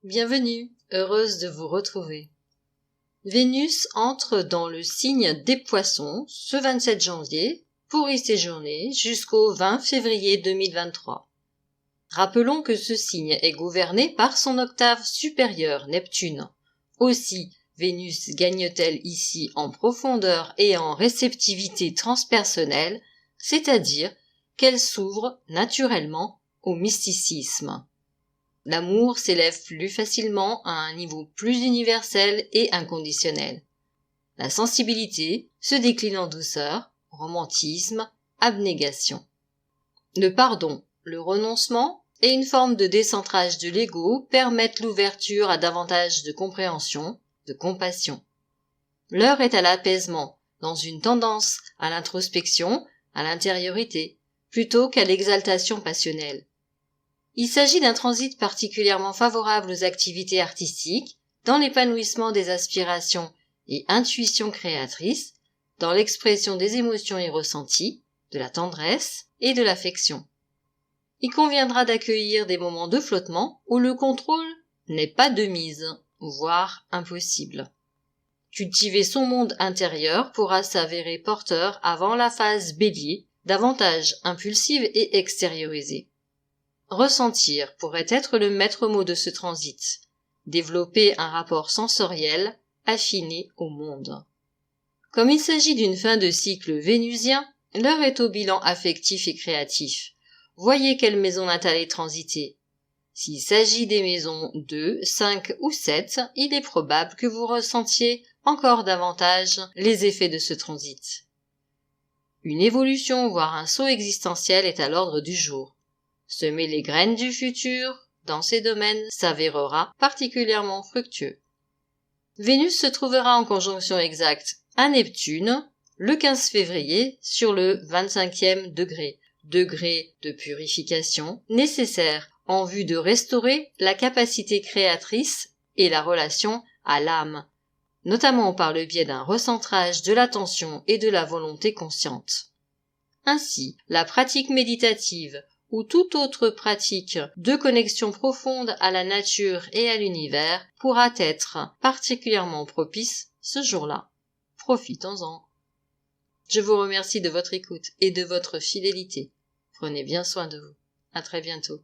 Bienvenue, heureuse de vous retrouver. Vénus entre dans le signe des Poissons ce 27 janvier pour y séjourner jusqu'au 20 février 2023. Rappelons que ce signe est gouverné par son octave supérieure Neptune. Aussi, Vénus gagne-t-elle ici en profondeur et en réceptivité transpersonnelle, c'est-à-dire qu'elle s'ouvre naturellement au mysticisme. L'amour s'élève plus facilement à un niveau plus universel et inconditionnel. La sensibilité se décline en douceur, romantisme, abnégation. Le pardon, le renoncement et une forme de décentrage de l'ego permettent l'ouverture à davantage de compréhension, de compassion. L'heure est à l'apaisement, dans une tendance à l'introspection, à l'intériorité, plutôt qu'à l'exaltation passionnelle. Il s'agit d'un transit particulièrement favorable aux activités artistiques, dans l'épanouissement des aspirations et intuitions créatrices, dans l'expression des émotions et ressentis, de la tendresse et de l'affection. Il conviendra d'accueillir des moments de flottement où le contrôle n'est pas de mise, voire impossible. Cultiver son monde intérieur pourra s'avérer porteur avant la phase bélier, davantage impulsive et extériorisée. Ressentir pourrait être le maître mot de ce transit. Développer un rapport sensoriel affiné au monde. Comme il s'agit d'une fin de cycle vénusien, l'heure est au bilan affectif et créatif. Voyez quelle maison natale est transitée. S'il s'agit des maisons 2, 5 ou 7, il est probable que vous ressentiez encore davantage les effets de ce transit. Une évolution, voire un saut existentiel est à l'ordre du jour. Semer les graines du futur dans ces domaines s'avérera particulièrement fructueux. Vénus se trouvera en conjonction exacte à Neptune le 15 février sur le 25e degré de purification nécessaire en vue de restaurer la capacité créatrice et la relation à l'âme, notamment par le biais d'un recentrage de l'attention et de la volonté consciente. Ainsi, la pratique méditative ou toute autre pratique de connexion profonde à la nature et à l'univers pourra être particulièrement propice ce jour-là. Profitons-en. Je vous remercie de votre écoute et de votre fidélité. Prenez bien soin de vous. À très bientôt.